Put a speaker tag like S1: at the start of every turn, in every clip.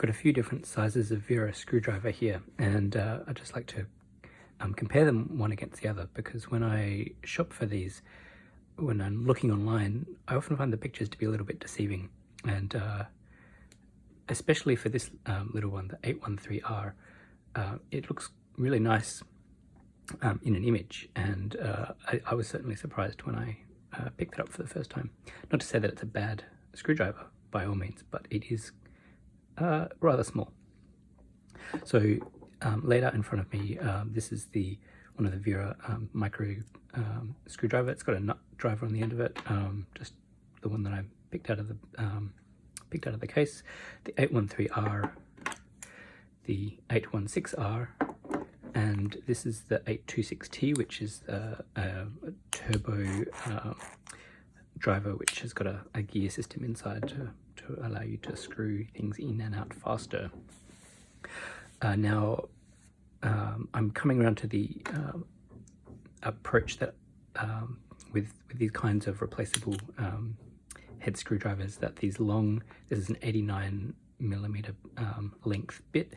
S1: got a few different sizes of Wera screwdriver here, and I just like to compare them one against the other, because when I shop for these, when I'm looking online, I often find the pictures to be a little bit deceiving, and especially for this little one, the 813R, it looks really nice in an image, and I was certainly surprised when I picked it up for the first time. Not to say that it's a bad screwdriver by all means, but it is rather small. So laid out in front of me, this is one of the Wera micro screwdriver. It's got a nut driver on the end of it, just the one that I picked out of the case. The 813R, the 816R, and this is the 826T, which is a turbo driver, which has got a gear system inside to allow you to screw things in and out faster. Now, I'm coming around to the approach that with these kinds of replaceable head screwdrivers, that this is an 89mm length bit.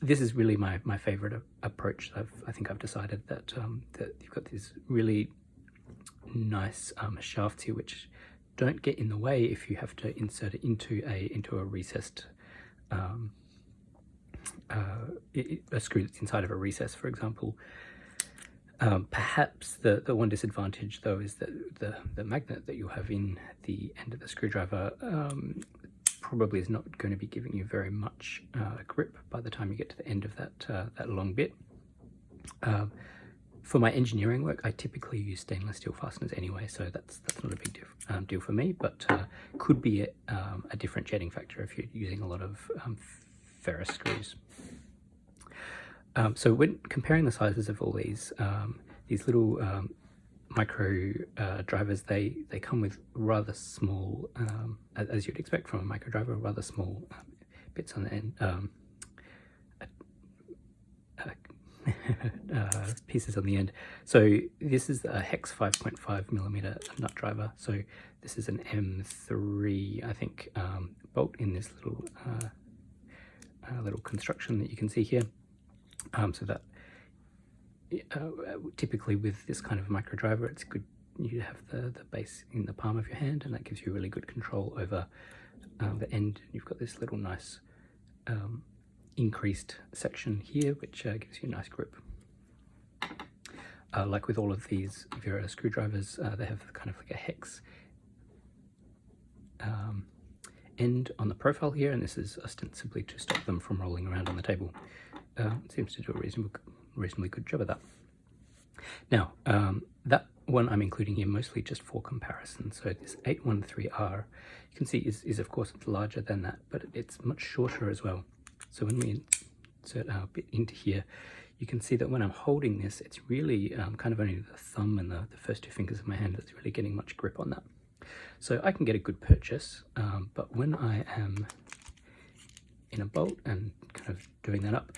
S1: This is really my favorite approach. I think I've decided that that you've got these really nice shafts here, which don't get in the way if you have to insert it into a recessed a screw that's inside of a recess, for example. Perhaps the one disadvantage though is that the magnet that you have in the end of the screwdriver probably is not going to be giving you very much grip by the time you get to the end of that long bit. For my engineering work, I typically use stainless steel fasteners anyway, so that's not a big deal for me, but could be a differentiating factor if you're using a lot of ferrous screws. So when comparing the sizes of all these little micro drivers, they come with rather small, as you'd expect from a micro driver, rather small bits on the end, pieces on the end. So this is a hex 5.5mm nut driver. So this is an M3, I think, bolt in this little construction that you can see here. So that typically with this kind of micro driver, it's good you have the base in the palm of your hand, and that gives you really good control over the end. You've got this little nice increased section here, which gives you a nice grip. Like with all of these Wera screwdrivers, they have kind of like a hex end on the profile here, and this is ostensibly to stop them from rolling around on the table. It seems to do a reasonably good job of that. Now, that one I'm including here mostly just for comparison. So this 813R, you can see is of course it's larger than that, but it's much shorter as well. So when we insert our bit into here, you can see that when I'm holding this, it's really kind of only the thumb and the first two fingers of my hand that's really getting much grip on that. So I can get a good purchase, but when I am in a bolt and kind of doing that up,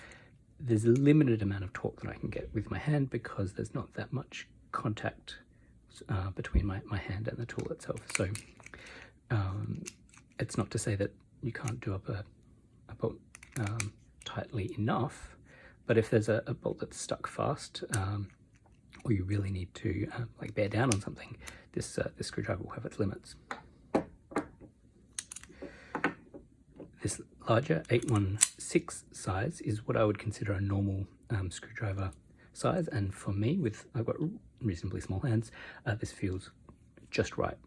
S1: there's a limited amount of torque that I can get with my hand, because there's not that much contact between my hand and the tool itself. So it's not to say that you can't do up a bolt tightly enough, but if there's a bolt that's stuck fast, or you really need to like bear down on something, this screwdriver will have its limits. This larger 816 size is what I would consider a normal screwdriver size, and for me, I've got reasonably small hands, this feels just right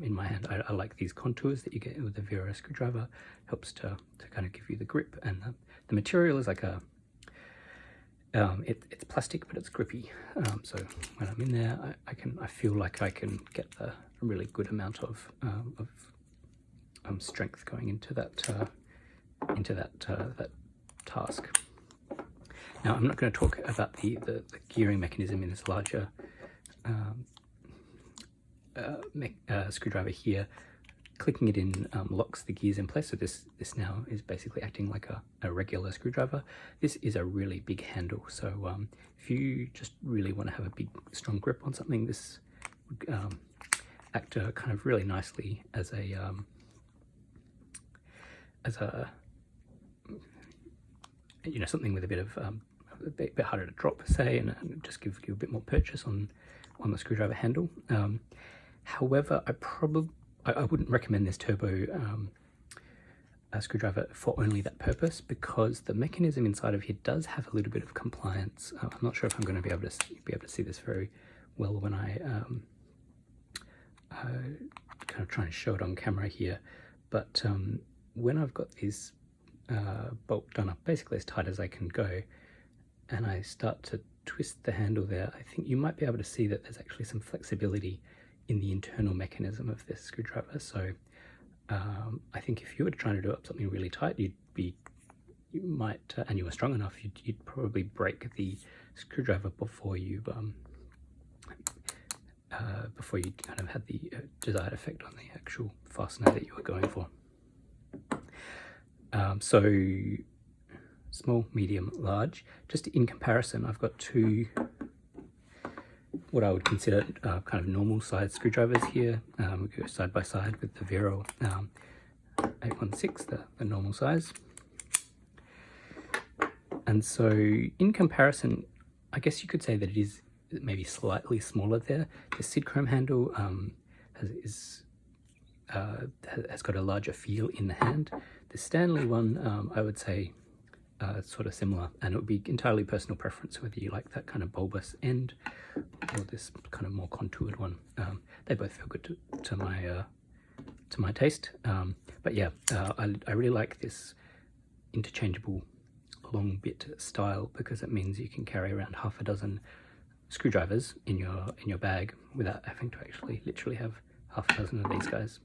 S1: in my hand. I like these contours that you get with the Wera screwdriver. Helps to kind of give you the grip, and the material is like it's plastic, but it's grippy. So when I'm in there, I feel like I can get a really good amount of strength going into that task. Now, I'm not going to talk about the gearing mechanism in this larger screwdriver here. Clicking it in locks the gears in place, so this now is basically acting like a regular screwdriver. This is a really big handle, so if you just really want to have a big strong grip on something, this would act kind of really nicely as a you know, something with a bit of a bit harder to drop, say, and just give you a bit more purchase on the screwdriver handle. However, I wouldn't recommend this turbo screwdriver for only that purpose, because the mechanism inside of here does have a little bit of compliance. I'm not sure if I'm going to be able to see this very well when I kind of try and show it on camera here, but when I've got these bolt done up basically as tight as I can go, and I start to twist the handle there, I think you might be able to see that there's actually some flexibility in the internal mechanism of this screwdriver. So I think if you were trying to do up something really tight, you might, and you were strong enough, you'd probably break the screwdriver before you kind of had the desired effect on the actual fastener that you were going for. So small, medium, large. Just in comparison, I've got two what I would consider kind of normal size screwdrivers here. We go side by side with the Wera 816, the normal size. And so in comparison, I guess you could say that it is maybe slightly smaller there. The Sid Chrome handle has got a larger feel in the hand. The Stanley one, I would say, sort of similar, and it would be entirely personal preference whether you like that kind of bulbous end or this kind of more contoured one. They both feel good to my taste. But yeah, I really like this interchangeable long bit style, because it means you can carry around half a dozen screwdrivers in your bag without having to actually literally have half a dozen of these guys.